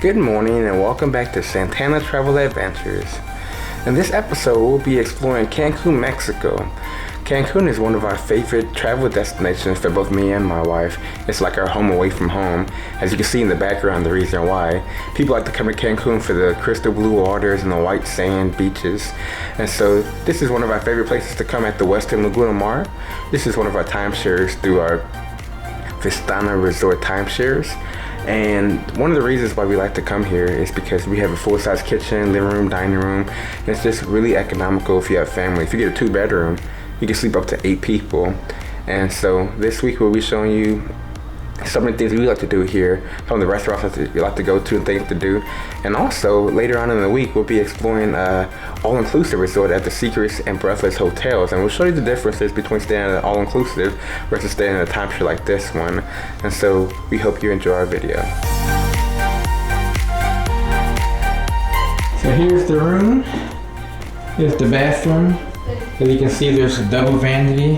Good morning and welcome back to Santana Travel Adventures. In this episode, we'll be exploring Cancun, Mexico. Cancun is one of our favorite travel destinations for both me and my wife. It's like our home away from home. As you can see in the background, the reason why. People like to come to Cancun for the crystal blue waters and the white sand beaches. And so this is one of our favorite places to come at the Westin Lagunamar. This is one of our timeshares through our Westin Resort Timeshares. And one of the reasons why we like to come here is because we have a full-size kitchen, living room, dining room, and it's just really economical if you have family. If you get a 2-bedroom, you can sleep up to 8 people. And so this week we'll be showing you some of the things we like to do here, some of the restaurants that we like to go to and things to do. And also later on in the week we'll be exploring all-inclusive resort at the Secrets and Breathless hotels, and we'll show you the differences between staying at an all-inclusive versus staying at a timeshare like this one. And so we hope you enjoy our video. So here's the room. Here's the bathroom. As you can see, there's a double vanity.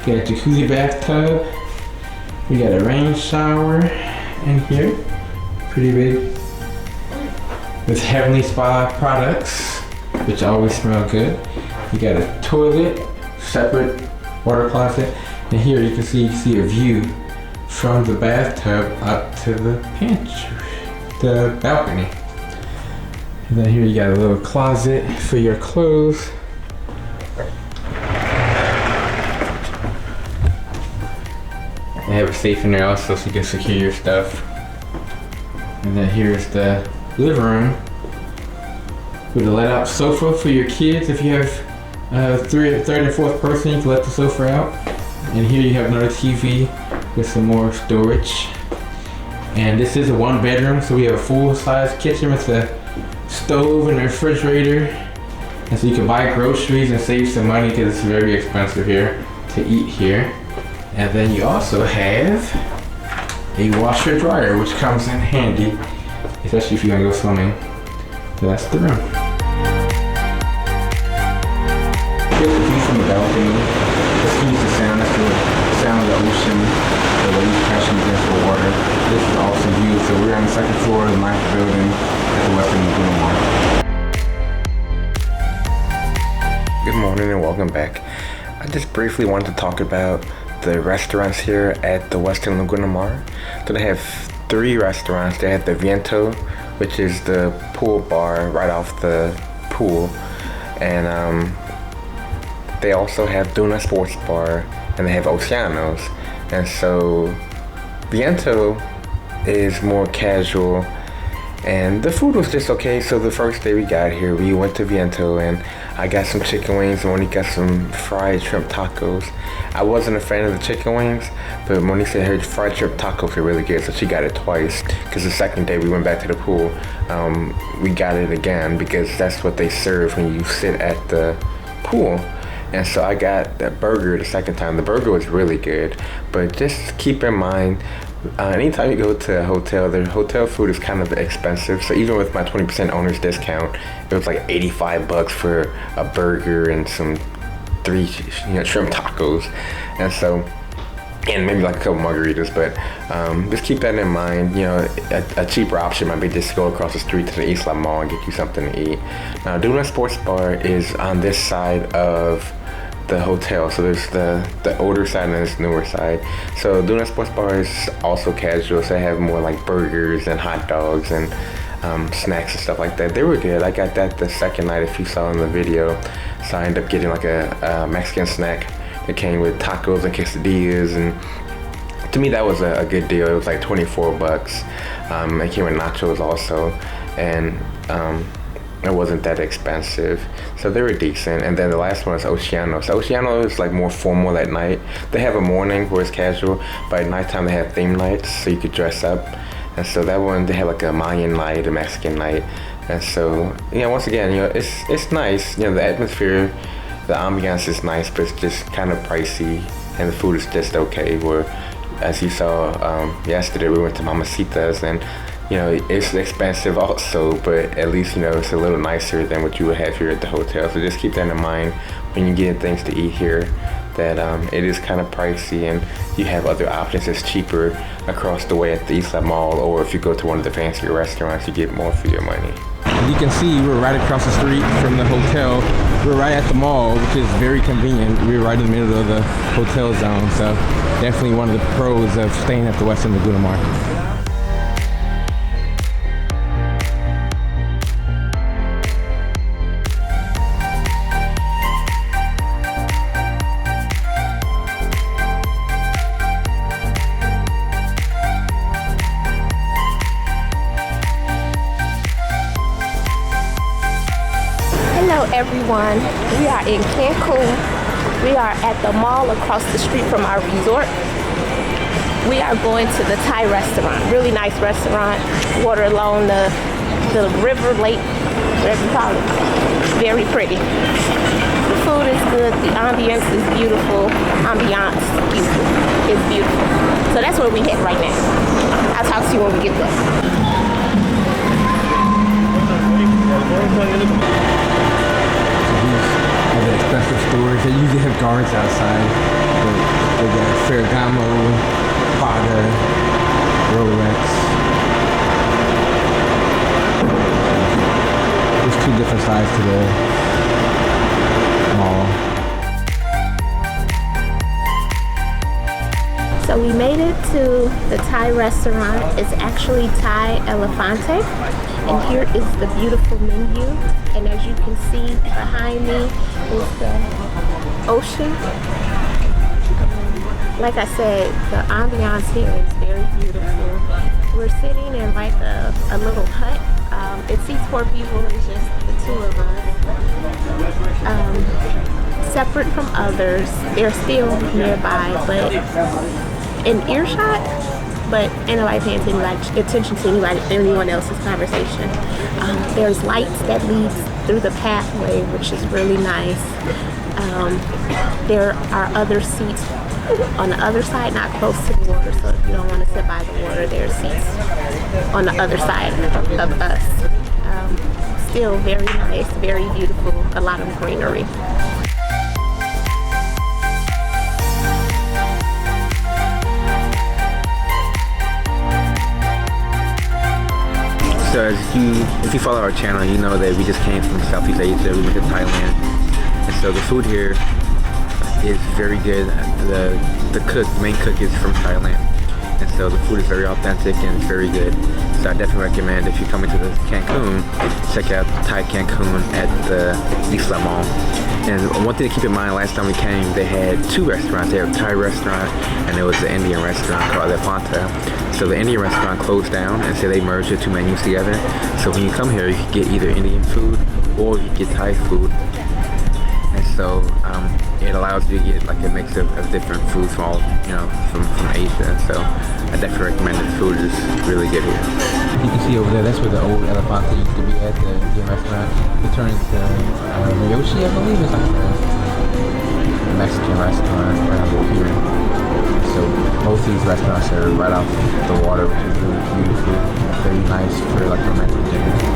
Got a jacuzzi bathtub. We got a rain shower in here, pretty big. With Heavenly Spa products, which always smell good. You got a toilet, separate water closet, and here you can see a view from the bathtub up to the pantry, the balcony. And then here you got a little closet for your clothes. They have a safe in there also so you can secure your stuff. And then here's the living room with a let out sofa for your kids. If you have third and fourth person, you can let the sofa out. And here you have another TV with some more storage. And this is a 1-bedroom, so we have a full-size kitchen with a stove and a refrigerator. And so you can buy groceries and save some money because it's very expensive here to eat here. And then you also have a washer dryer, which comes in handy, especially if you're gonna go swimming. So that's the room. Here's the view from the balcony. Excuse the sound, that's the sound of the ocean, the waves crashing against the water. This is also view, so we're on the second floor of the 9th building at the Westin Lagunamar. Good morning and welcome back. I just briefly wanted to talk about the restaurants here at the Westin Lagunamar. So they have 3 restaurants. They have the Viento, which is the pool bar right off the pool, and they also have Duna Sports Bar, and they have Oceanos. And so Viento is more casual, and the food was just okay. So the first day we got here, we went to Viento, and I got some chicken wings, and Monique got some fried shrimp tacos. I wasn't a fan of the chicken wings, but Monique said her fried shrimp tacos are really good, so she got it twice. Because the second day we went back to the pool, we got it again because that's what they serve when you sit at the pool. And so I got that burger the second time. The burger was really good, but just keep in mind, anytime you go to a hotel, the hotel food is kind of expensive. So even with my 20% owner's discount, it was like $85 for a burger and some 3 shrimp tacos. And so, and maybe like a couple margaritas, but just keep that in mind. A cheaper option might be just go across the street to the East Side Mall and get you something to eat. Now, Duna Sports Bar is on this side of the hotel, so there's the older side and there's the newer side. So Duna Sports Bar is also casual, so they have more like burgers and hot dogs and snacks and stuff like that. They were good. I got that the second night, if you saw in the video. So I ended up getting like a Mexican snack that came with tacos and quesadillas, and to me that was a good deal. It was like $24. It came with nachos also, and it wasn't that expensive, so they were decent. And then the last one is Oceano. So Oceano is like more formal at night. They have a morning where it's casual, but at nighttime they have theme nights, so you could dress up. And so that one, they have like a Mayan night, a Mexican night. And so, once again, it's nice. The atmosphere, the ambiance is nice, but it's just kind of pricey, and the food is just okay. Where, as you saw yesterday, we went to Mamacita's, and it's expensive also, but at least, it's a little nicer than what you would have here at the hotel. So just keep that in mind when you get things to eat here. that it is kind of pricey, and you have other options that's cheaper across the way at the Isla Mall, or if you go to one of the fancier restaurants, you get more for your money. You can see we're right across the street from the hotel. We're right at the mall, which is very convenient. We're right in the middle of the hotel zone, so definitely one of the pros of staying at the Westin Lagunamar. Hello everyone, we are in Cancun. We are at the mall across the street from our resort. We are going to the Thai restaurant, really nice restaurant, water along the river, lake, whatever you call it. Very pretty. The food is good, the ambience is beautiful. Is beautiful. So that's where we head right now. I'll talk to you when we get there. Other expensive stores, they usually have guards outside, but they got Ferragamo, Prada, Rolex. There's two different sides to the mall. So we made it to the Thai restaurant. It's actually Thai Elefante. And here is the beautiful menu. And as you can see behind me is the ocean. Like I said, the ambiance here is very beautiful. We're sitting in like a little hut. It seats 4 people, it's just the 2 of us. Separate from others. They're still nearby, but in earshot. But ain't nobody paying attention to anyone else's conversation. There's lights that leads through the pathway, which is really nice. There are other seats on the other side, not close to the water, so if you don't want to sit by the water, there are seats on the other side of us. Still very nice, very beautiful, a lot of greenery. So if you follow our channel, you know that we just came from Southeast Asia. We went to Thailand, and so the food here is very good. The main cook is from Thailand, and so the food is very authentic and it's very good. So I definitely recommend if you're coming to the Cancun, check out Thai Cancun at the Isla Mall. And one thing to keep in mind, last time we came, they had 2 restaurants. They had a Thai restaurant and there was an Indian restaurant called Elefante. So the Indian restaurant closed down, and so they merged the 2 menus together. So when you come here, you can get either Indian food or you can get Thai food. And so it allows you to get like a mix of different foods from all, from Asia. So I definitely recommend it. The food is really good here. You can see over there, that's where the old Elefante used to be at, the Indian restaurant. It turned into Miyoshi, I believe. It's like a Mexican restaurant right over here. So both these restaurants are right off the water, which is really beautiful. Very nice for like romantic dinner.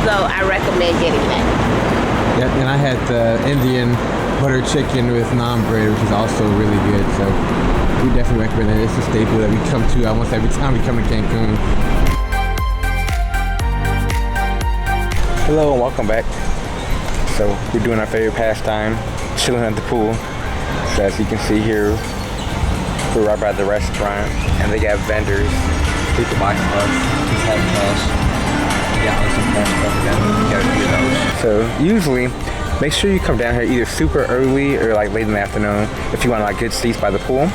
I recommend getting that. Yep, and I had the Indian butter chicken with naan bread, which is also really good. So we definitely recommend it. It's a staple that we come to almost every time we come to Cancun. Hello and welcome back. So we're doing our favorite pastime, chilling at the pool. So as you can see here, we're right by the restaurant and they got vendors. You can buy stuff, just have cash. So usually, make sure you come down here either super early or like late in the afternoon if you want like good seats by the pool,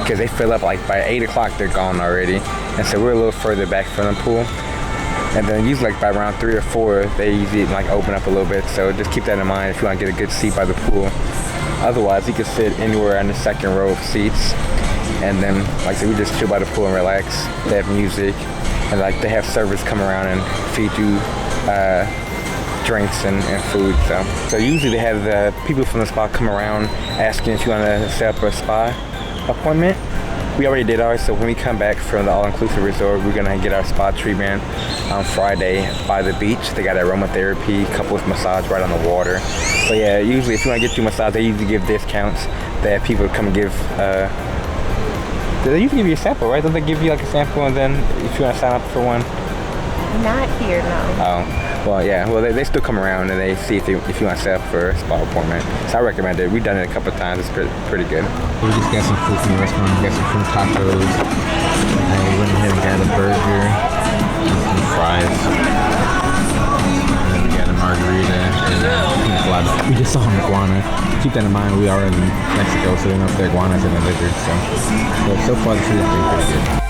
because they fill up like by 8 o'clock they're gone already, and so we're a little further back from the pool. And then usually like by around 3 or 4, they usually like open up a little bit. So just keep that in mind if you want to get a good seat by the pool. Otherwise, you can sit anywhere on the second row of seats. And then, like I said, we just chill by the pool and relax. They have music, and like they have servers come around and feed you drinks and food. So usually they have the people from the spa come around asking if you want to set up a spa appointment. We already did ours, so when we come back from the all-inclusive resort, we're gonna get our spa treatment on Friday by the beach. They got aromatherapy, couples massage right on the water. So yeah, usually if you want to get you a massage, they usually give discounts that people come give. They usually give you a sample, right? Don't they give you like a sample, and then if you want to sign up for one? Not here, no. Oh, well, yeah. Well, they still come around and they see if you want to set up for a spa appointment. So I recommend it. We've done it a couple of times. It's pretty good. We just got some food from the restaurant. We got some shrimp tacos. I went ahead and got a burger and some fries. And then we got a margarita and pina colada. We just saw an iguana. Keep that in mind. We are in Mexico, so they know if the iguanas in the liquor. So far the food has been pretty good.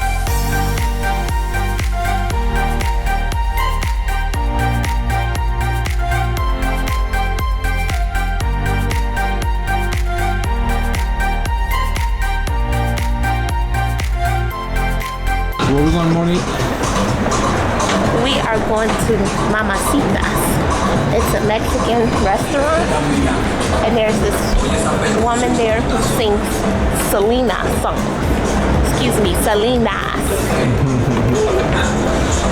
Where we going, Monique? We are going to Mamacitas. It's a Mexican restaurant, and there's this woman there who sings Selena songs. Excuse me, Selena's.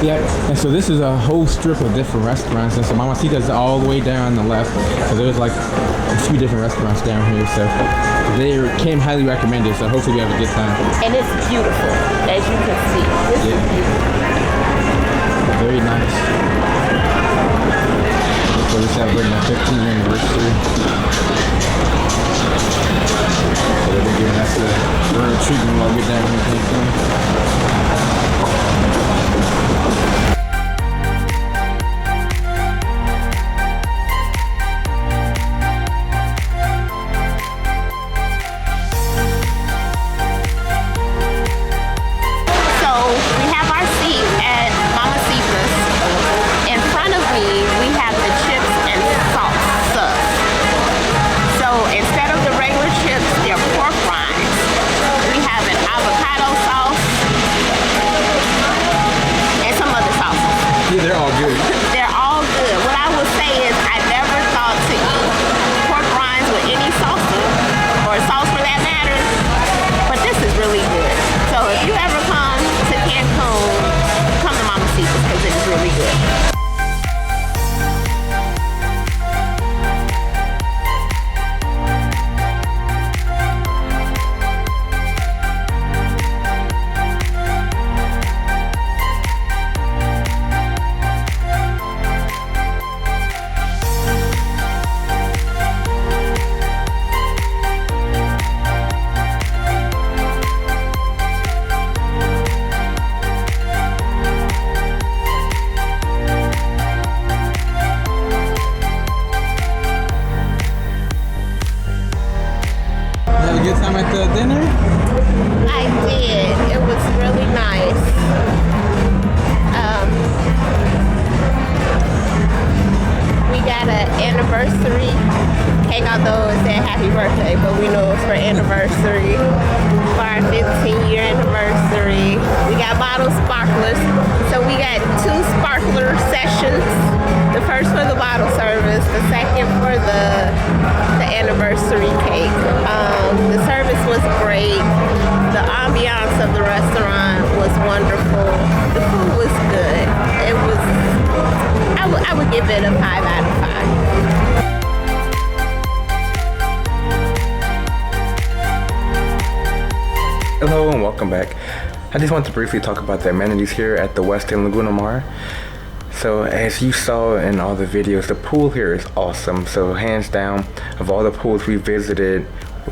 Yeah, and so this is a whole strip of different restaurants, and so Mamacitas is all the way down on the left. So there's like a few different restaurants down here. So they came highly recommended. So hopefully we have a good time. And it's beautiful, as you can see. This is beautiful. Very nice. So we're celebrating our 15th anniversary. So they've been giving us the royal treatment while we're down here in Cancun. They're all good. They're all good. What I will say is I never thought to eat pork rinds with any salsa, or sauce for that matter, but this is really good. So if you ever come to Cancun, come to Mamacitas because it's really good. Good time at the dinner? I did. It was really nice. We got an anniversary cake, although it said happy birthday, but we know it's for anniversary. For our 15-year anniversary. We got bottle sparklers. So we got 2 sparkler sessions. The first for the bottle service, the second for the anniversary cake. The service was great. The ambiance of the restaurant was wonderful. The food was good. It was, I would give it a 5 out of 5. Hello and welcome back. I just want to briefly talk about the amenities here at the Westin Lagunamar. So as you saw in all the videos, the pool here is awesome. So hands down, of all the pools we visited,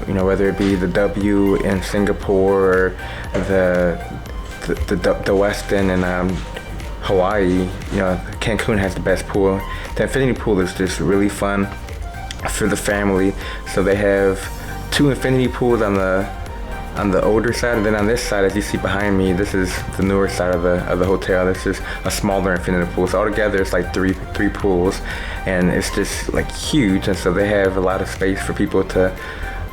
you know, whether it be the W in Singapore or the Westin in Hawaii, you know, Cancun has the best pool. The infinity pool is just really fun for the family. So they have 2 infinity pools on the on the older side, and then on this side, as you see behind me, this is the newer side of the hotel. This is a smaller infinity pool. So altogether, it's like three pools, and it's just like huge. And so they have a lot of space for people to,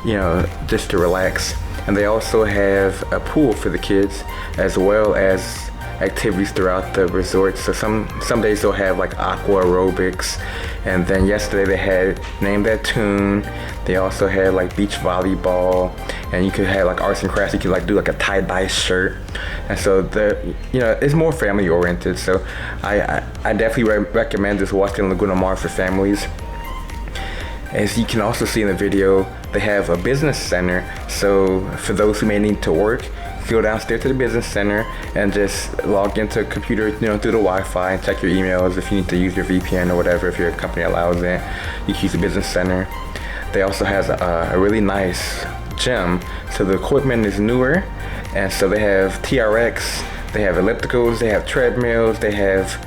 you know, just to relax. And they also have a pool for the kids, as well as activities throughout the resort. So some days they'll have like aqua aerobics, and then yesterday they had Name That Tune. They also had like beach volleyball, and you could have like arts and crafts. You could like do like a tie-dye shirt, and so it's more family oriented. So I definitely recommend this Westin Lagunamar for families. As you can also see in the video, they have a business center. So for those who may need to work, go downstairs to the business center and just log into a computer, you know, through the Wi-Fi, and check your emails. If you need to use your VPN or whatever, if your company allows it, you can use the business center. They also has a really nice gym. So the equipment is newer, and so they have TRX, they have ellipticals, they have treadmills, they have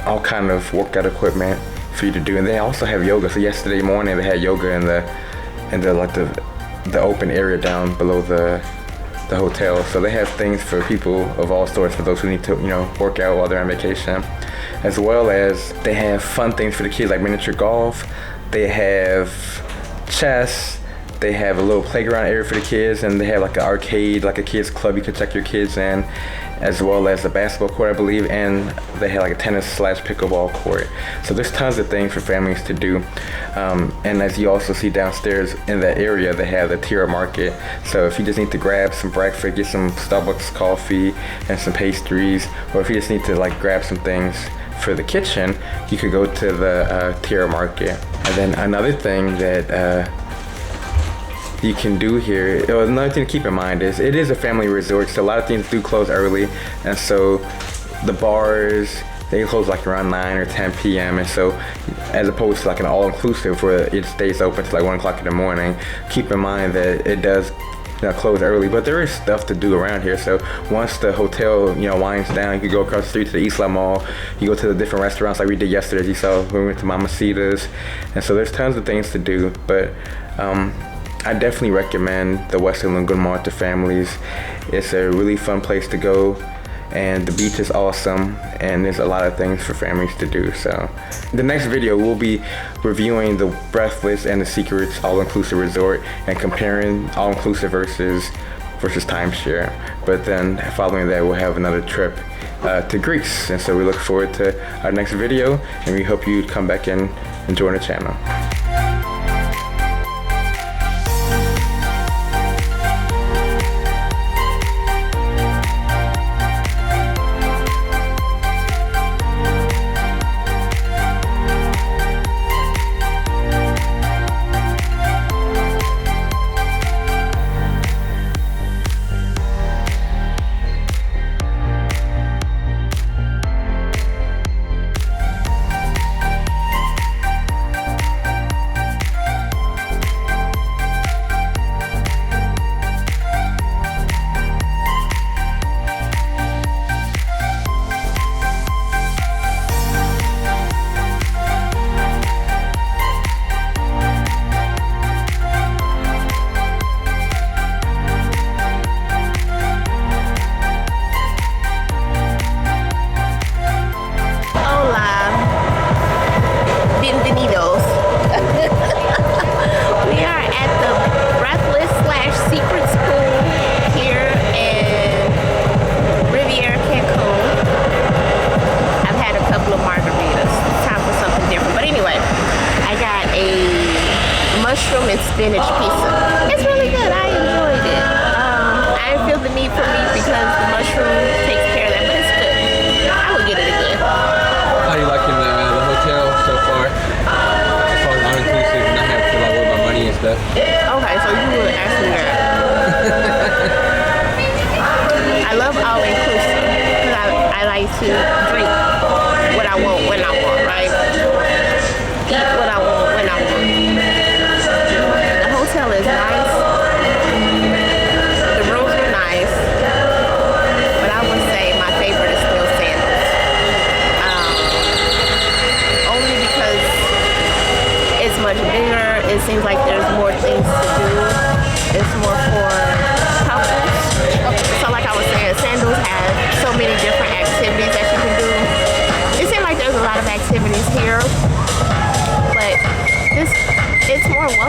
all kind of workout equipment for you to do, and they also have yoga. So yesterday morning they had yoga in the open area down below the hotel. So they have things for people of all sorts, for those who need to, you know, work out while they're on vacation, as well as they have fun things for the kids like miniature golf. They have chess. They have a little playground area for the kids, and they have like an arcade, like a kids club you can check your kids in, as well as a basketball court, I believe, and they have like a tennis/pickleball court. So there's tons of things for families to do. And as you also see downstairs in that area, they have the Tira Market. So if you just need to grab some breakfast, get some Starbucks coffee and some pastries, or if you just need to like grab some things for the kitchen, you could go to the Tira Market. And then another thing that you can do here, another thing to keep in mind is it is a family resort, so a lot of things do close early, and so the bars, they close like around 9 or 10 p.m. and so as opposed to like an all-inclusive where it stays open till like 1 o'clock in the morning, keep in mind that it does, you know, close early, but there is stuff to do around here. So once the hotel, you know, winds down, you can go across the street to the Isla Mall. You go to the different restaurants like we did yesterday, as you saw when we went to Mamacita's, and so there's tons of things to do. But I definitely recommend the Westin Lagunamar to families. It's a really fun place to go, and the beach is awesome, and there's a lot of things for families to do. So the next video we'll be reviewing the Breathless and the Secrets all-inclusive resort and comparing all-inclusive versus timeshare. But then following that, we'll have another trip to Greece, and so we look forward to our next video, and we hope you come back and join the channel.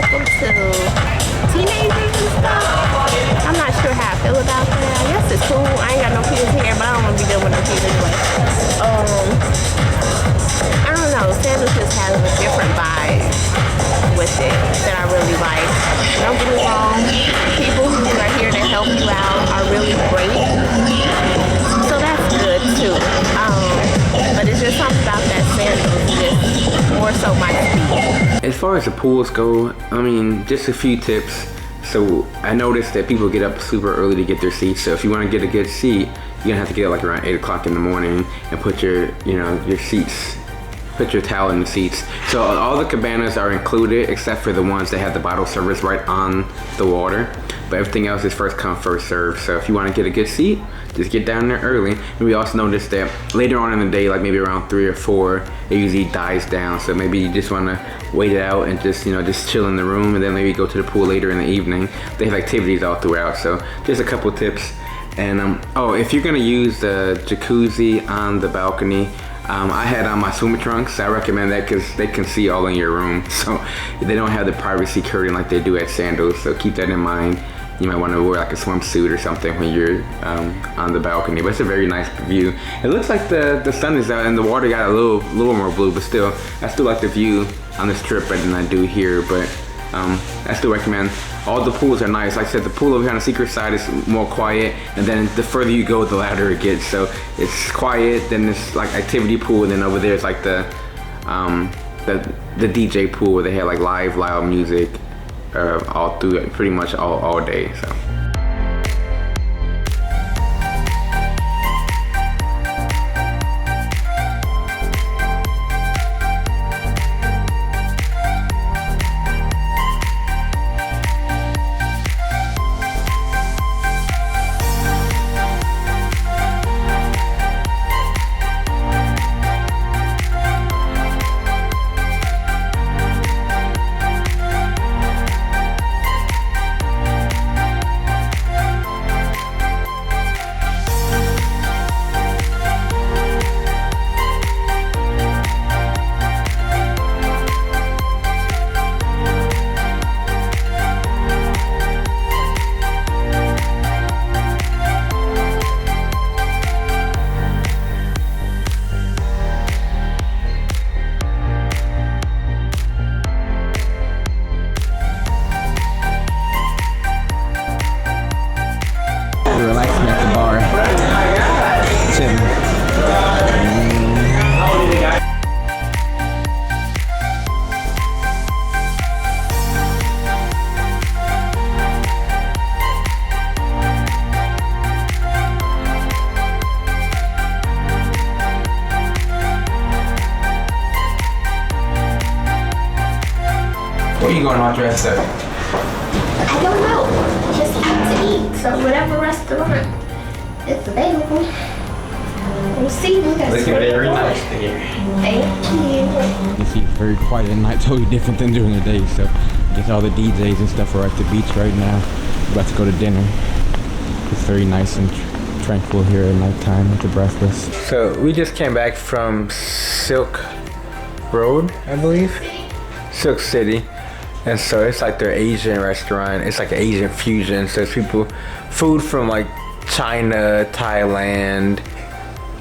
welcome to teenagers and stuff. I'm not sure how I feel about that. I guess it's cool. I ain't got no kids here, but I don't want to be there with no kids anyway. I don't know. Sandals just has a different vibe with it that I really like. Don't get me wrong. People who are here to help you out are really great. So that's good too. But it's just something about that sandals, just more so my speed. As far as the pools go, I mean, just a few tips. So I noticed that people get up super early to get their seats. So if you want to get a good seat, you're gonna have to get up like around 8 o'clock in the morning and put your seats, put your towel in the seats. So all the cabanas are included except for the ones that have the bottle service right on the water. But everything else is first come, first serve. So if you want to get a good seat, just get down there early. And we also noticed that later on in the day, like maybe around 3 or 4, it usually dies down. So maybe you just want to wait it out and just chill in the room, and then maybe go to the pool later in the evening. They have activities all throughout. So just a couple tips. And if you're gonna use the jacuzzi on the balcony, I had on my swimmer trunks. I recommend that because they can see all in your room. So they don't have the privacy curtain like they do at Sandals. So keep that in mind. You might want to wear like a swimsuit or something when you're on the balcony. But it's a very nice view. It looks like the sun is out and the water got a little more blue, but still, I still like the view on this trip better than I do here. But I still recommend. All the pools are nice. Like I said, the pool over here on the secret side is more quiet, and then the further you go, the louder it gets. So it's quiet, then it's like activity pool, and then over there it's like the DJ pool where they have like live loud music all through it, pretty much all day. So. Relaxing at the bar. Chilling. Where you going all dressed up? I don't know. Just have to eat. So whatever restaurant is available. We'll see. That's Looking very nice here. Thank you. You see, it's very quiet at night, totally different than during the day. So I guess all the DJs and stuff are at the beach right now. We're about to go to dinner. It's very nice and tranquil here at nighttime at the Breathless. So we just came back from Silk Road, I believe. Silk City. And so it's like their Asian restaurant. It's like an Asian fusion. So it's food from like China, Thailand,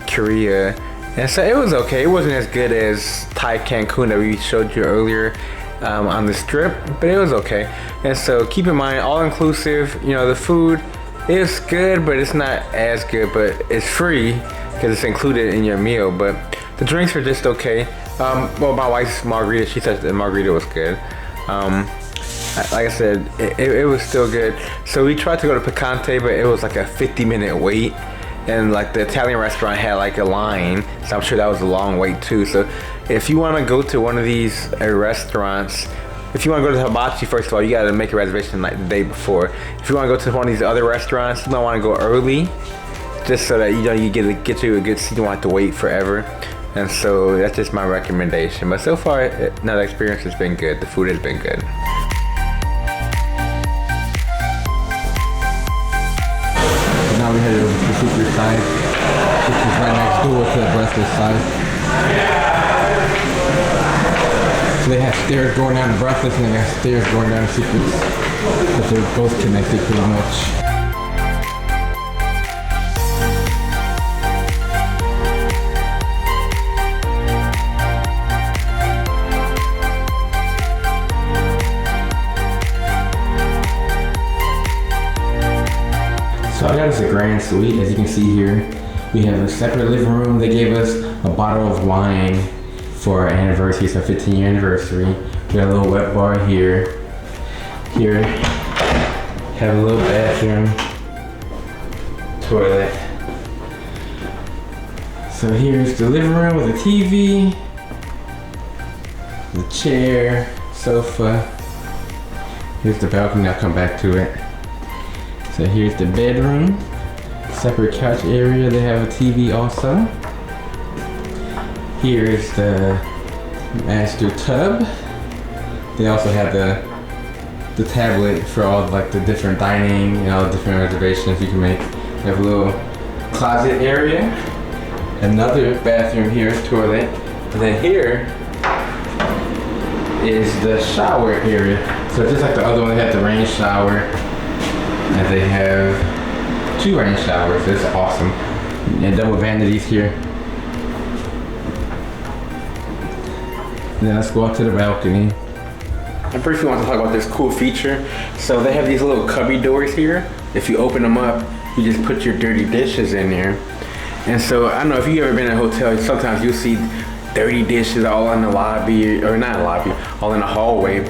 Korea. And so it was okay. It wasn't as good as Thai Cancun that we showed you earlier on the strip, but it was okay. And so keep in mind, all inclusive, the food is good, but it's not as good, but it's free because it's included in your meal. But the drinks are just okay. Well, my wife's margarita, she said the margarita was good. Like I said, it was still good. So we tried to go to Picante, but it was like a 50-minute wait. And like the Italian restaurant had like a line, so I'm sure that was a long wait too. So if you want to go to one of these restaurants, if you want to go to Hibachi, first of all, you got to make a reservation like the day before. If you want to go to one of these other restaurants, you might want to go early, just so that you get you a good seat. You don't have to wait forever. And so that's just my recommendation. But so far, the experience has been good. The food has been good. Now we headed over to the secret side, which is right next door to the Breathless side. they have stairs going down to Breathless and they got stairs going down to Secrets. But they're both connected pretty much. So I got us a grand suite. As you can see here, we have a separate living room. They gave us a bottle of wine for our anniversary. It's our 15-year anniversary. We got a little wet bar here. Here, have a little bathroom, toilet. So here's the living room with a TV, the chair, sofa. Here's the balcony. I'll come back to it. So here's the bedroom, separate couch area. They have a TV also. Here's the master tub. They also have the tablet for all like the different dining and all the different reservations you can make. They have a little closet area, another bathroom here, toilet, and then here is the shower area. So just like the other one, they have the rain shower. And they have 2 rain showers. It's awesome. And double vanities here. And then let's go up to the balcony. I briefly want to talk about this cool feature. So they have these little cubby doors here. If you open them up, you just put your dirty dishes in there. And so I don't know if you've ever been in a hotel, sometimes you'll see dirty dishes all in the lobby, or not lobby, all in the hallway.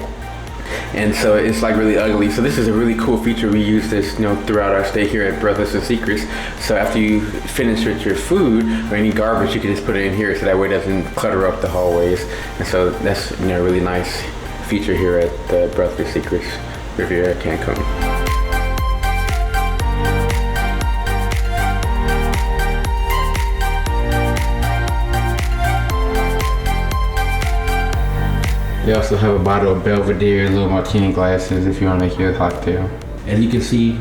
And so it's like really ugly. So this is a really cool feature. We use this, throughout our stay here at Breathless and Secrets. So after you finish with your food or any garbage, you can just put it in here, so that way it doesn't clutter up the hallways. And so that's a really nice feature here at the Breathless Secrets Riviera Cancun. They also have a bottle of Belvedere, little martini glasses if you want to make your cocktail. As you can see,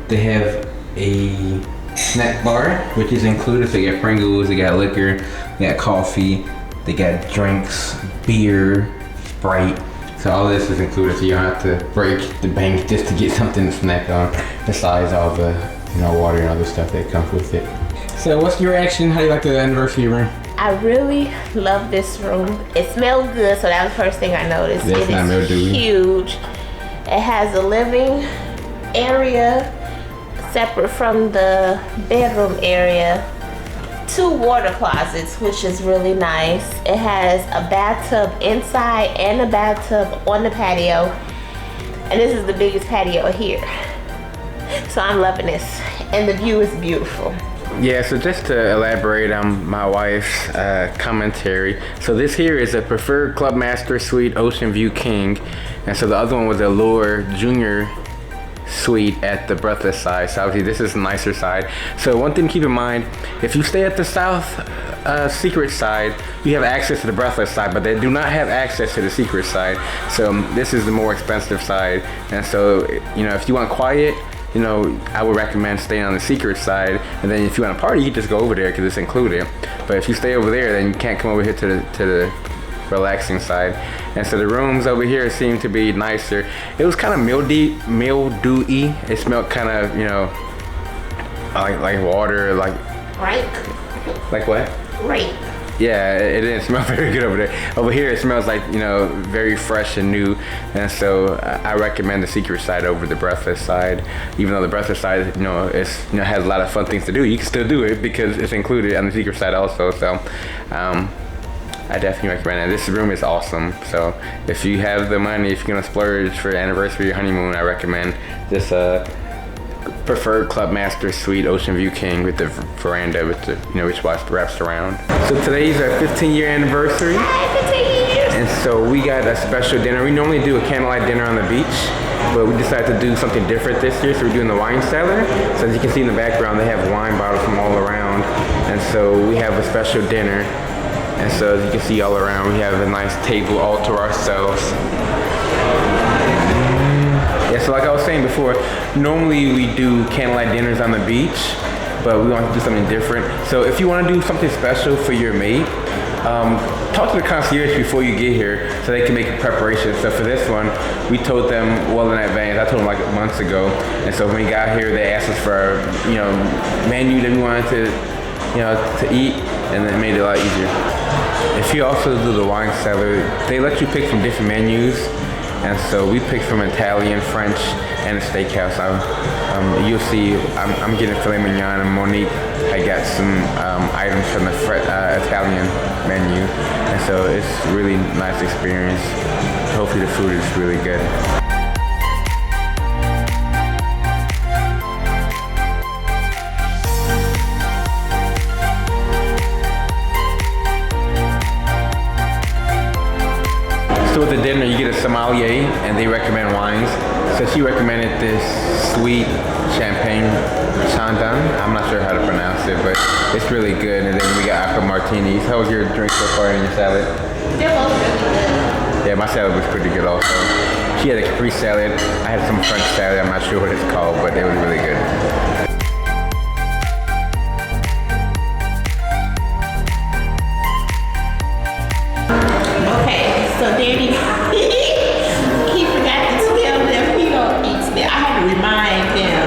they have a snack bar, which is included. So they got Pringles, they got liquor, they got coffee, they got drinks, beer, Sprite. So all this is included, so you don't have to break the bank just to get something to snack on, besides all the water and other stuff that comes with it. So what's your reaction? How do you like the anniversary room? I really love this room. It smells good, so that was the first thing I noticed. That's not it is huge. It has a living area separate from the bedroom area. 2 water closets, which is really nice. It has a bathtub inside and a bathtub on the patio. And this is the biggest patio here. So I'm loving this. And the view is beautiful. Yeah, so just to elaborate on my wife's commentary. So this here is a preferred Club Master Suite Ocean View King. And so the other one was a Allure Junior Suite at the Breathless side. So obviously this is the nicer side. So one thing to keep in mind, if you stay at the South Secret side, you have access to the Breathless side, but they do not have access to the Secret side. So this is the more expensive side. And so, if you want quiet, I would recommend staying on the Secret side, and then if you want to party, you just go over there because it's included. But if you stay over there, then you can't come over here to the relaxing side. And so the rooms over here seem to be nicer. It was kind of mildewy. It smelled kind of, like water, like. Right? Like what? Right. Yeah, it didn't smell very good over there. Over here, it smells like, very fresh and new. And so I recommend the Secret side over the Breathless side. Even though the Breathless side, has a lot of fun things to do, you can still do it because it's included on the Secret side also. So I definitely recommend it. This room is awesome. So if you have the money, if you're gonna splurge for your anniversary or honeymoon, I recommend this preferred Club Master Suite Ocean View King with the veranda with the which wraps around. So today's our 15-year anniversary. And so we got a special dinner. We normally do a candlelight dinner on the beach, but we decided to do something different this year. So we're doing the wine cellar. So as you can see in the background, they have wine bottles from all around. And so we have a special dinner. And so as you can see all around, we have a nice table all to ourselves. Yeah, so like I was saying before, normally we do candlelight dinners on the beach, but we want to do something different. So if you want to do something special for your mate, talk to the concierge before you get here so they can make preparations. So for this one, we told them well in advance. I told them like months ago. And so when we got here, they asked us for, menu that we wanted to eat, and it made it a lot easier. If you also do the wine cellar, they let you pick from different menus. And so we picked from Italian, French, and a steakhouse. You'll see I'm getting filet mignon, and Monique, I got some items from the Italian menu. And so it's a really nice experience. Hopefully the food is really good. So with the dinner, you get a sommelier, and they recommend wines. So she recommended this sweet champagne Chandon. I'm not sure how to pronounce it, but it's really good. And then we got aqua martinis. How was your drink so far and your salad? They're both really good. Yeah, my salad was pretty good also. She had a Capri salad. I had some French salad. I'm not sure what it's called, but it was really good. So Danny, he forgot to tell them he don't eat snail. I had to remind him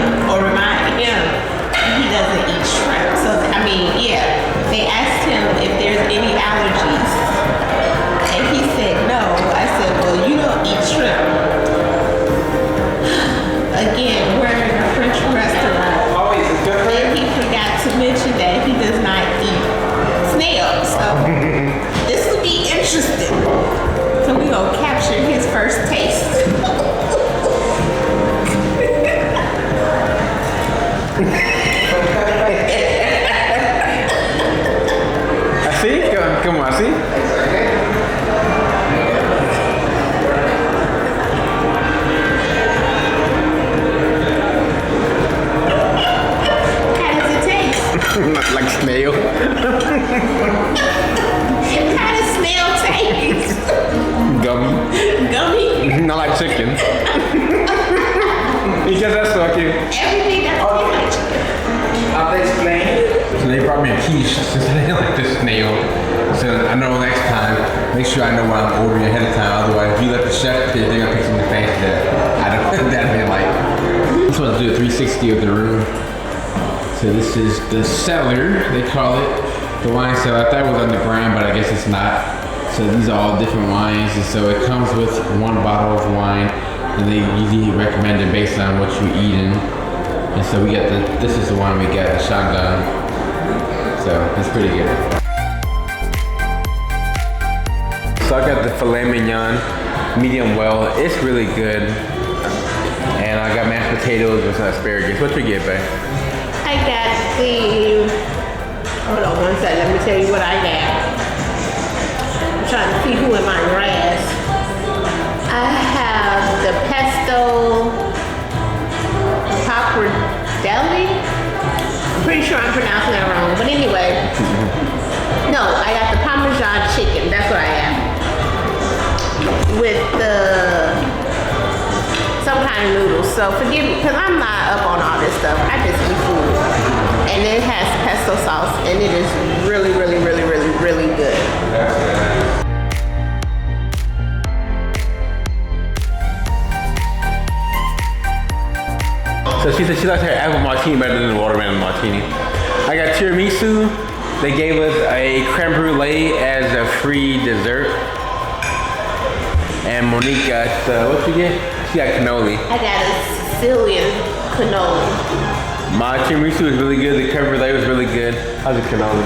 he doesn't eat shrimp. So they asked him if there's any allergies, and he said no. I said, well, you don't eat shrimp. Again, we're in a French restaurant, and he forgot to mention that he does not eat snails. So this will be interesting. So we gonna capture his first taste. I see. Come on, see. How does it taste? Like snail. How does snail taste? Gummy? Not like chicken. Because that's okay. Everything that's like chicken. I'll explain. So they brought me a quiche since I didn't like the snail. So I know next time, make sure I know what I'm ordering ahead of time. Otherwise, if you let the chef pick, they're gonna pick something fancy that I don't that I like. I just want to do a 360 of the room. So this is the cellar, they call it. The wine cellar. I thought it was underground, but I guess it's not. So these are all different wines, and so it comes with one bottle of wine, and they usually recommend it based on what you're eating. And so we got this is the one we got, the Chandon. So it's pretty good. So I got the filet mignon, medium well. It's really good. And I got mashed potatoes with some asparagus. What you get, babe? I got hold on one second, let me tell you what I got. I'm trying to see who in my grass. I have the pesto pappardelle. I'm pretty sure I'm pronouncing that wrong, but anyway. No, I got the Parmesan chicken, that's what I have. With some kind of noodles, so forgive me, because I'm not up on all this stuff. I just eat food. And it has pesto sauce, and it is really, really, really, really, really good. So she said she likes her apple martini better than the watermelon martini. I got tiramisu. They gave us a creme brulee as a free dessert. And Monique got, what you get? She got cannoli. I got a Sicilian cannoli. My tiramisu was really good. The creme brulee was really good. How's the cannoli?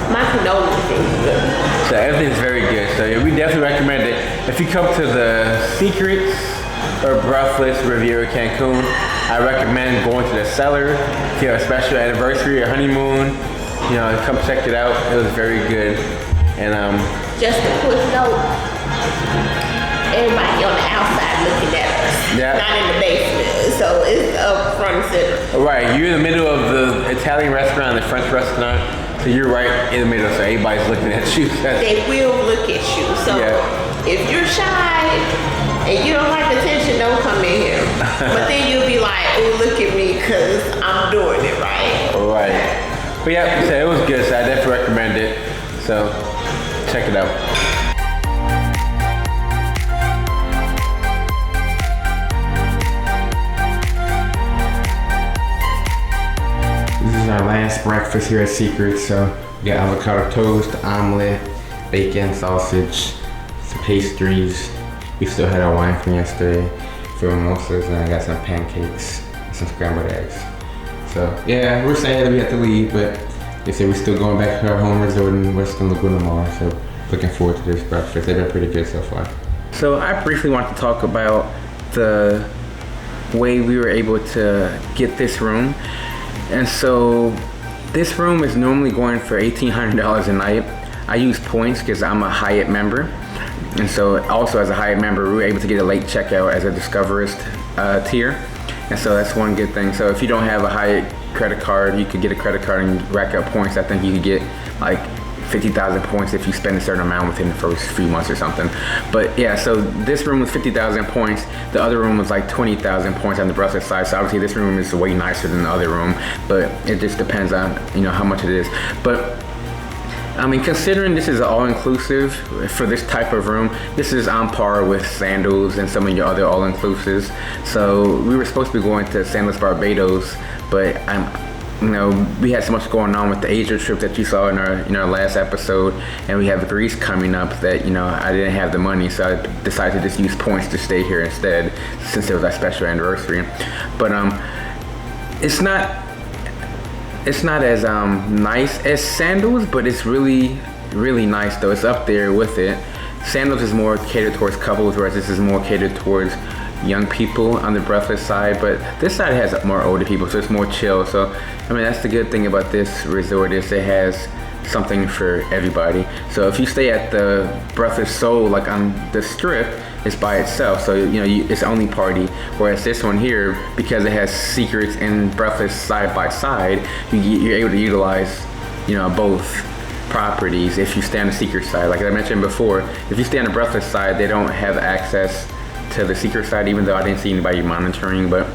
My cannoli is good. So everything's very good. So yeah, we definitely recommend it. If you come to the Secrets or Breathless Riviera Cancun, I recommend going to the cellar. If you have a special anniversary or honeymoon, come check it out. It was very good. And just a quick note, everybody on the outside looking at us, not in the basement, so it's up front and center. Right, you're in the middle of the Italian restaurant and the French restaurant, so you're right in the middle, so everybody's looking at you. They will look at you, so if you're shy and you don't like attention, don't come in here. But then you'll be like, oh, look at me, because I'm doing it right. Right. But yeah, so it was good, so I definitely recommend it. So check it out. This is our last breakfast here at Secret. So we got avocado toast, omelet, bacon, sausage, some pastries. We still had our wine from yesterday for mimosas, and I got some pancakes and some scrambled eggs. So yeah, we're sad that we have to leave, but they say we're still going back to our home resort in Westin Lagunamar. So looking forward to this breakfast. They've been pretty good so far. So I briefly want to talk about the way we were able to get this room. And so this room is normally going for $1,800 a night. I use points because I'm a Hyatt member. And so also as a Hyatt member, we were able to get a late checkout as a Discoverist tier. And so that's one good thing. So if you don't have a Hyatt credit card, you could get a credit card and rack up points. I think you could get like 50,000 points if you spend a certain amount within the first few months or something. But yeah, so this room was 50,000 points. The other room was like 20,000 points on the Breathless side. So obviously this room is way nicer than the other room, but it just depends on, you know, how much it is. But I mean, considering this is all-inclusive for this type of room, this is on par with Sandals and some of your other all-inclusives. So we were supposed to be going to Sandals Barbados, but you know, we had so much going on with the Asia trip that you saw in our last episode, and we have Greece coming up that, you know, I didn't have the money, so I decided to just use points to stay here instead, since it was our special anniversary. But it's not as nice as Sandals, but it's really, really nice though. It's up there with it. Sandals is more catered towards couples, whereas this is more catered towards young people on the Breathless side, but this side has more older people, so it's more chill. So I mean, that's the good thing about this resort, is it has something for everybody. So if you stay at the Breathless Soul, like on the Strip, it's by itself, so you know, it's only party. Whereas this one here, because it has Secrets and Breathless side by side, you're able to utilize, you know, both properties if you stay on the Secret side. Like I mentioned before, if you stay on the Breathless side, they don't have access to the Secret side, even though I didn't see anybody monitoring. But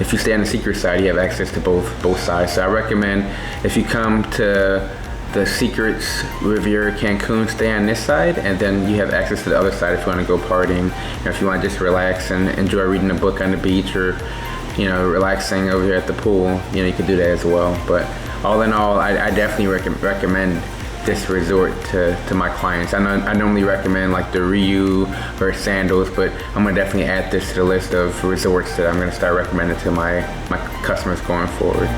if you stay on the Secret side, you have access to both sides. So I recommend, if you come to the Secrets Riviera Cancun, stay on this side, and then you have access to the other side if you want to go partying, or if you want to just relax and enjoy reading a book on the beach, or, you know, relaxing over here at the pool. You know, you could do that as well. But all in all, I definitely recommend this resort to my clients. I normally recommend like the Ryu or Sandals, but I'm gonna definitely add this to the list of resorts that I'm gonna start recommending to my customers going forward.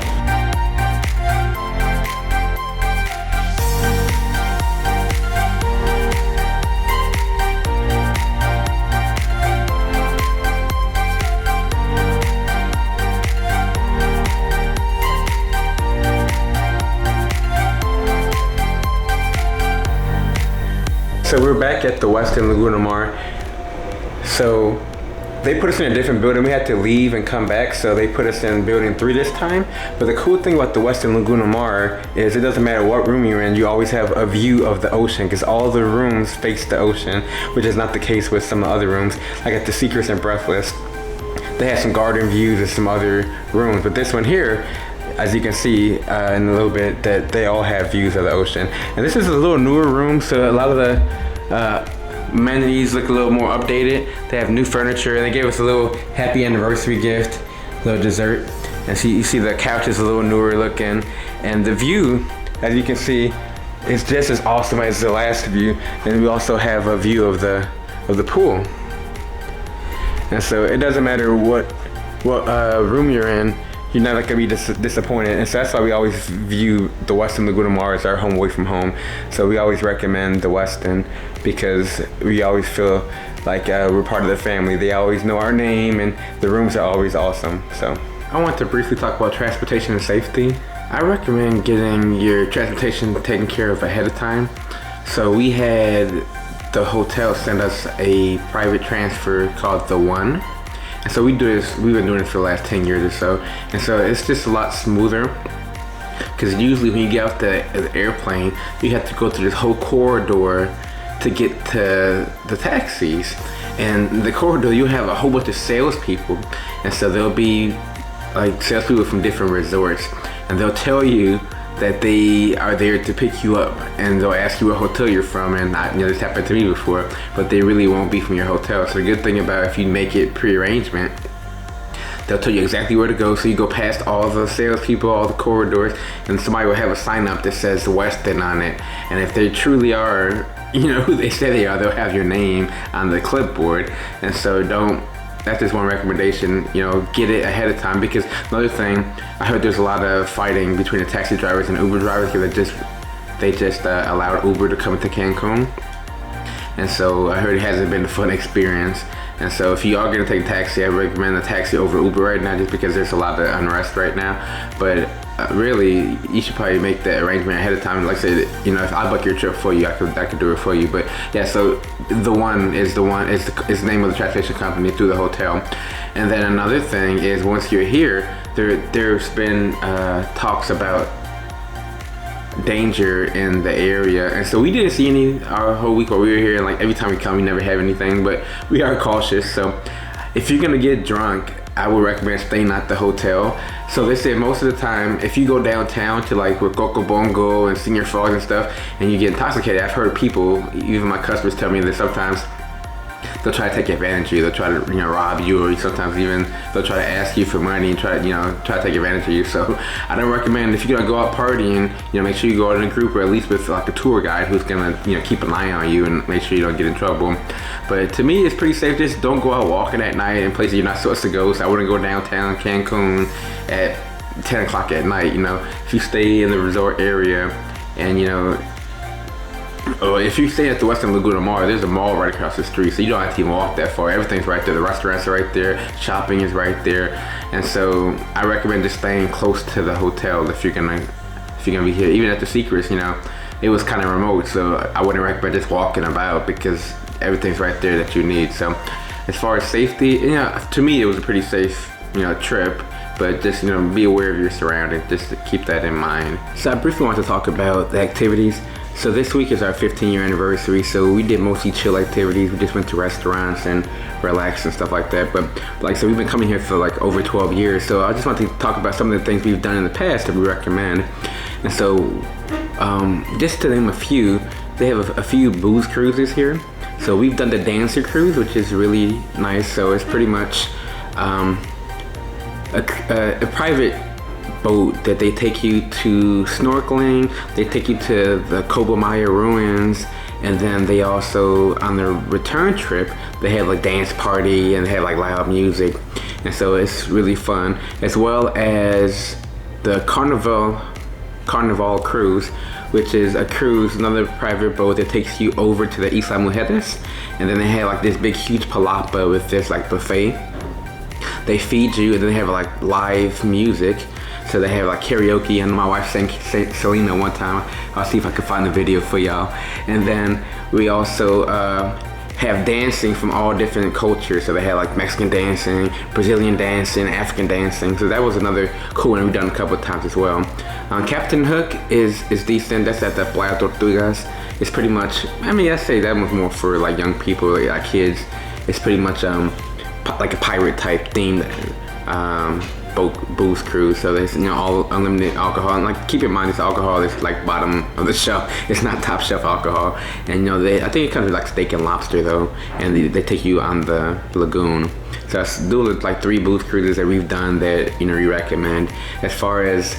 So we're back at the Westin Lagunamar. So they put us in a different building. We had to leave and come back, so they put us in building 3 this time. But the cool thing about the Westin Lagunamar is it doesn't matter what room you're in, you always have a view of the ocean, because all the rooms face the ocean, which is not the case with some of the other rooms. Like at the Secrets and Breathless, they have some garden views and some other rooms, but this one here, as you can see in a little bit, that they all have views of the ocean. And this is a little newer room, so a lot of the amenities look a little more updated. They have new furniture, and they gave us a little happy anniversary gift, little dessert. And so you see the couch is a little newer looking, and the view, as you can see, is just as awesome as the last view. And we also have a view of the pool. And so it doesn't matter what room you're in, you're not gonna be disappointed. And so that's why we always view the Westin Lagunamar as our home away from home. So we always recommend the Westin, because we always feel like we're part of the family. They always know our name, and the rooms are always awesome. So I want to briefly talk about transportation and safety. I recommend getting your transportation taken care of ahead of time. So we had the hotel send us a private transfer called The One. And so we've been doing this for the last 10 years or so. And so it's just a lot smoother, because usually when you get off the airplane, you have to go through this whole corridor to get to the taxis. And the corridor, you have a whole bunch of salespeople. And so there'll be like salespeople from different resorts. and they'll tell you that they are there to pick you up, and they'll ask you what hotel you're from, and this happened to me before, but they really won't be from your hotel. So the good thing about if you make it pre-arrangement, they'll tell you exactly where to go. So you go past all the salespeople, all the corridors, and somebody will have a sign up that says Westin on it. And if they truly are, who they say they are, they'll have your name on the clipboard. And so that's just one recommendation, get it ahead of time, because another thing, I heard there's a lot of fighting between the taxi drivers and Uber drivers because they just allowed Uber to come to Cancun. And so I heard it hasn't been a fun experience. And so if you are gonna take a taxi, I recommend a taxi over Uber right now, just because there's a lot of unrest right now. But really, you should probably make the arrangement ahead of time. Like I said, if I book your trip for you, I could do it for you. But yeah, so the one is the name of the transportation company through the hotel. And then another thing is, once you're here, there's been talks about danger in the area, and so we didn't see any our whole week while we were here, and like every time we come we never have anything, but we are cautious. So if you're gonna get drunk, I would recommend staying at the hotel. So they said most of the time, if you go downtown to like where Coco Bongo and Senior Falls and stuff, and you get intoxicated, I've heard people, even my customers, tell me that sometimes they'll try to take advantage of you. They'll try to rob you, or sometimes even they'll try to ask you for money and try to take advantage of you. So I don't recommend, if you're gonna go out partying, make sure you go out in a group, or at least with like a tour guide who's gonna keep an eye on you and make sure you don't get in trouble. But to me, it's pretty safe. Just don't go out walking at night in places you're not supposed to go. So I wouldn't go downtown Cancun at 10 o'clock at night. If you stay in the resort area, and if you stay at the Westin Lagunamar, there's a mall right across the street, so you don't have to even walk that far. Everything's right there. The restaurants are right there. Shopping is right there. And so I recommend just staying close to the hotel if you're gonna be here. Even at the Secrets, it was kind of remote, so I wouldn't recommend just walking about, because everything's right there that you need. So as far as safety, to me it was a pretty safe, trip. But just, be aware of your surroundings, just to keep that in mind. So I briefly want to talk about the activities. So this week is our 15-year anniversary, so we did mostly chill activities. We just went to restaurants and relaxed and stuff like that. But like I said, we've been coming here for like over 12 years. So I just want to talk about some of the things we've done in the past that we recommend. And so just to name a few, they have a few booze cruises here. So we've done the Dancer Cruise, which is really nice. So it's pretty much a private boat that they take you to snorkeling, they take you to the Cobo Maya ruins, and then they also, on the return trip, they have like dance party and they have like loud music, and so it's really fun. As well as the Carnival cruise, which is a cruise, another private boat that takes you over to the Isla Mujeres, and then they have like this big huge palapa with this like buffet. They feed you, and then they have like live music. So they have like karaoke, and my wife sang Selena one time. I'll see if I can find the video for y'all. And then we also have dancing from all different cultures. So they have like Mexican dancing, Brazilian dancing, African dancing. So that was another cool one we've done a couple of times as well. Captain Hook is decent. That's at the Playa Tortugas. It's pretty much, I say that one's more for like young people, like kids. It's pretty much like a pirate type themed boat booze cruise. So there's all unlimited alcohol, and like keep in mind this alcohol is like bottom of the shelf. It's not top shelf alcohol. And I think it comes with like steak and lobster though, and they take you on the lagoon. So that's like 3 booze cruises that we've done that we recommend. As far as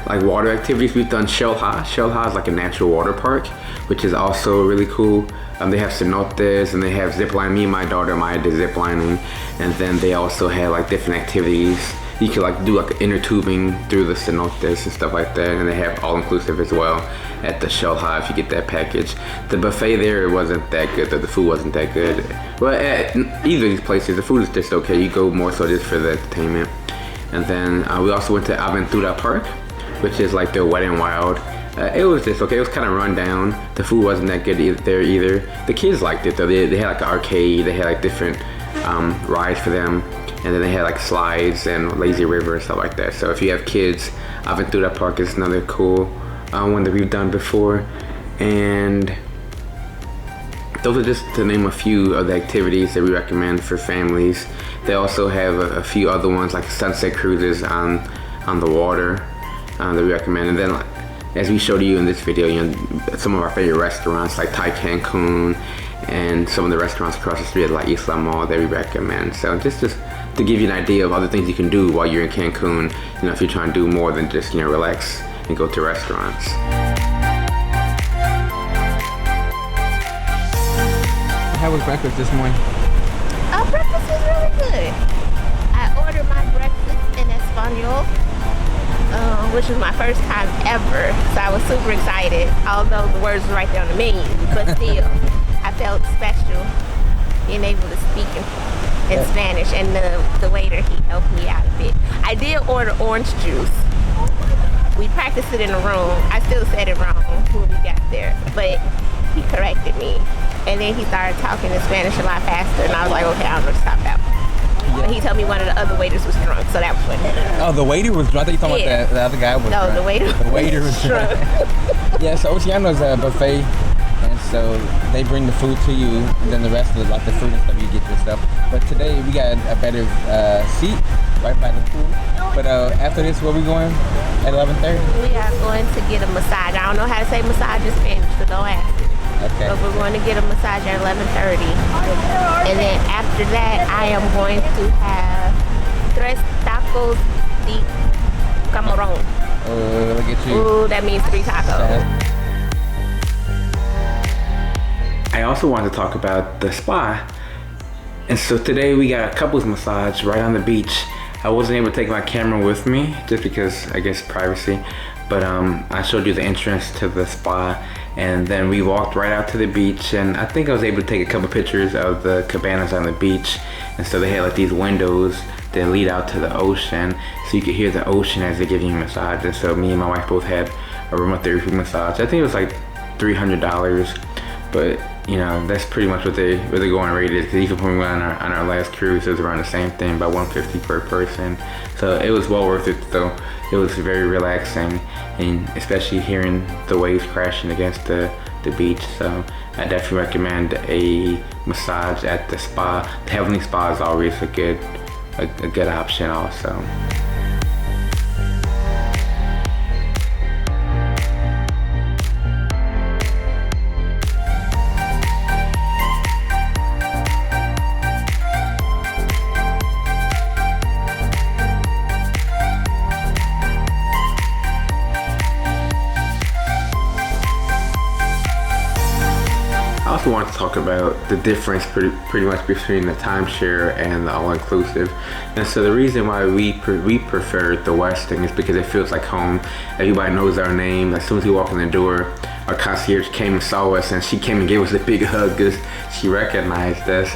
like water activities, we've done Shell Ha. Shell Ha is like a natural water park, which is also really cool. They have cenotes, and they have zip lining. Me and my daughter Maya did zip lining, and then they also have like different activities. You could like do like inner tubing through the cenotes and stuff like that, and they have all inclusive as well at the Shell Ha if you get that package. The buffet there wasn't that good, the food wasn't that good. Well, at either of these places, the food is just okay. You go more so just for the entertainment. And then we also went to Aventura Park, which is like their Wet n Wild. It was just okay. It was kind of run down. The food wasn't that good there either. The kids liked it though. They had like an arcade. They had like different rides for them, and then they had like slides and lazy river and stuff like that. So if you have kids, Aventura Park is another cool one that we've done before. And those are just to name a few of the activities that we recommend for families They also have a few other ones like sunset cruises on the water that we recommend. And then as we showed you in this video, you know, some of our favorite restaurants like Thai Cancun and some of the restaurants across the street at like Isla Mall that we recommend. So just to give you an idea of other things you can do while you're in Cancun, you know, if you're trying to do more than just, you know, relax and go to restaurants. How was breakfast this morning? Breakfast was really good. I ordered my breakfast in Espanol, which was my first time ever. So I was super excited, although the words were right there on the menu. But still, I felt special being able to speak in Spanish, and the waiter, he helped me out a bit. I did order orange juice. We practiced it in the room. I still said it wrong when we got there, but he corrected me. And then he started talking in Spanish a lot faster, and I was like, okay, I don't know to stop that one. But he told me one of the other waiters was drunk, so that was funny. Oh, the waiter was drunk? I thought you were talking about the other guy was drunk. No, the waiter was drunk. Yeah, so Oceano's a buffet, and so they bring the food to you, and then the rest of like the fruit and stuff, you get yourself. But today we got a better seat right by the pool. But after this, where we going at 11:30? We are going to get a massage. I don't know how to say massage in Spanish, so don't ask me. Okay. But we're going to get a massage at 11:30. And then after that, I am going to have 3 tacos de camarón. Oh, look at you. Ooh, that means 3 tacos. I also wanted to talk about the spa. And so today we got a couples massage right on the beach. I wasn't able to take my camera with me just because, I guess, privacy. But I showed you the entrance to the spa, and then we walked right out to the beach, and I think I was able to take a couple pictures of the cabanas on the beach. And so they had like these windows that lead out to the ocean, so you could hear the ocean as they're giving you a massage. And so me and my wife both had a aromatherapy massage. I think it was like $300, but you know, that's pretty much what they're going rate is, because even when we went on our last cruise, it was around the same thing, about $150 per person. So it was well worth it though. It was very relaxing, and especially hearing the waves crashing against the beach. So I definitely recommend a massage at the spa. The Heavenly Spa is always a good option also. I also want to talk about the difference pretty much between the timeshare and the all-inclusive. And so the reason why we prefer the Westin is because it feels like home. Everybody knows our name. As soon as we walk in the door, our concierge came and saw us, and she came and gave us a big hug because she recognized us.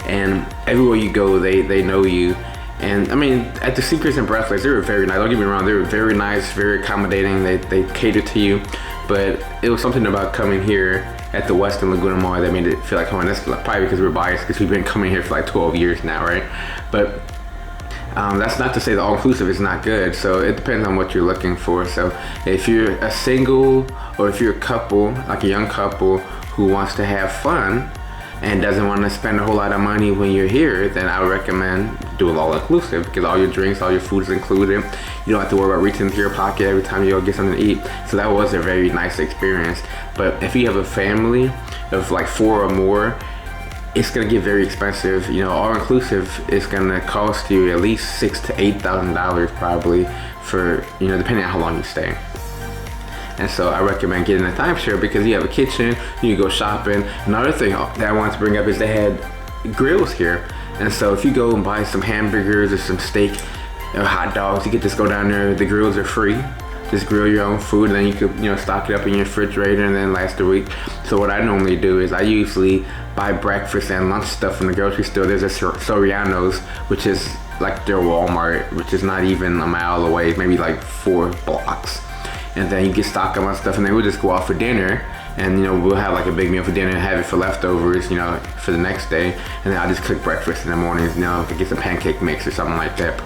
And everywhere you go, they know you. And I mean, at the Secrets and Breathless, they were very nice. Don't get me wrong, they were very nice, very accommodating. They catered to you. But it was something about coming here at the Westin Lagunamar that made it feel like home. And that's probably because we're biased, because we've been coming here for like 12 years now, right? But that's not to say the all-inclusive is not good. So it depends on what you're looking for. So if you're a single, or if you're a couple, like a young couple who wants to have fun and doesn't want to spend a whole lot of money when you're here, then I would recommend doing all-inclusive, because all your drinks, all your food is included. You don't have to worry about reaching into your pocket every time you go get something to eat. So that was a very nice experience. But if you have a family of like 4 or more, it's gonna get very expensive. You know, all-inclusive is gonna cost you at least $6,000 to $8,000 probably, for, you know, depending on how long you stay. And so I recommend getting a timeshare because you have a kitchen, you can go shopping. Another thing that I wanted to bring up is they had grills here. And so if you go and buy some hamburgers or some steak or hot dogs, you could just go down there, the grills are free. Just grill your own food, and then you could, you know, stock it up in your refrigerator and then last a week. So what I normally do is I usually buy breakfast and lunch stuff from the grocery store. There's a Soriano's, which is like their Walmart, which is not even a mile away, maybe like 4 blocks. And then you get stock up on stuff, and then we'll just go out for dinner, and you know, we'll have like a big meal for dinner and have it for leftovers, you know, for the next day. And then I'll just cook breakfast in the mornings, you know, get some pancake mix or something like that.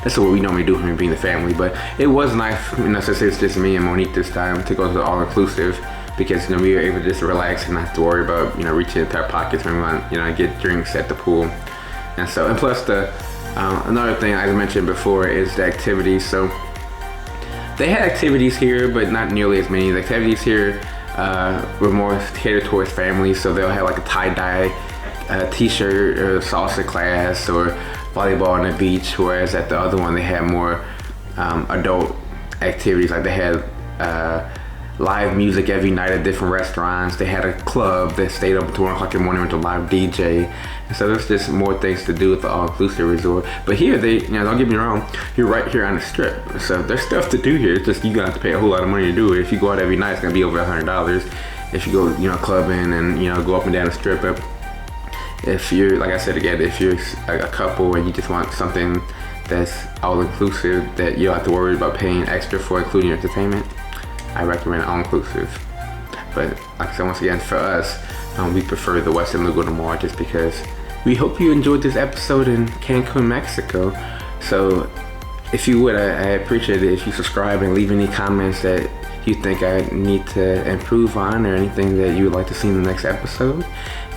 That's what we normally do when we bring the family. But it was nice, you know, since it's just me and Monique this time, to go to the all-inclusive, because, you know, we were able to just relax and not have to worry about, you know, reaching into our pockets when we want, you know, get drinks at the pool. And so, and plus the another thing I mentioned before is the activities. So they had activities here, but not nearly as many. The activities here were more catered towards families. So they'll have like a tie-dye t-shirt or salsa class or volleyball on the beach, whereas at the other one they had more adult activities. Like they had live music every night at different restaurants. They had a club that stayed up until 1 o'clock in the morning with a live DJ. And so there's just more things to do with the all-inclusive resort. But here, don't get me wrong, you're right here on the strip. So there's stuff to do here. It's just you're gonna have to pay a whole lot of money to do it. If you go out every night, it's gonna be over $100. If you go, clubbing and go up and down the strip. If you're, like I said again, if you're a couple and you just want something that's all-inclusive, that you don't have to worry about paying extra for, including your entertainment, I recommend all-inclusive. But like I said, once again, for us, we prefer the Westin Lagunamar just because we hope you enjoyed this episode in Cancun, Mexico. So if you would, I appreciate it if you subscribe and leave any comments that you think I need to improve on, or anything that you would like to see in the next episode.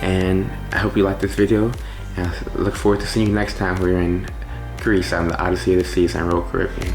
And I hope you like this video, and I look forward to seeing you next time we're in Greece on the Odyssey of the Seas and Royal Caribbean.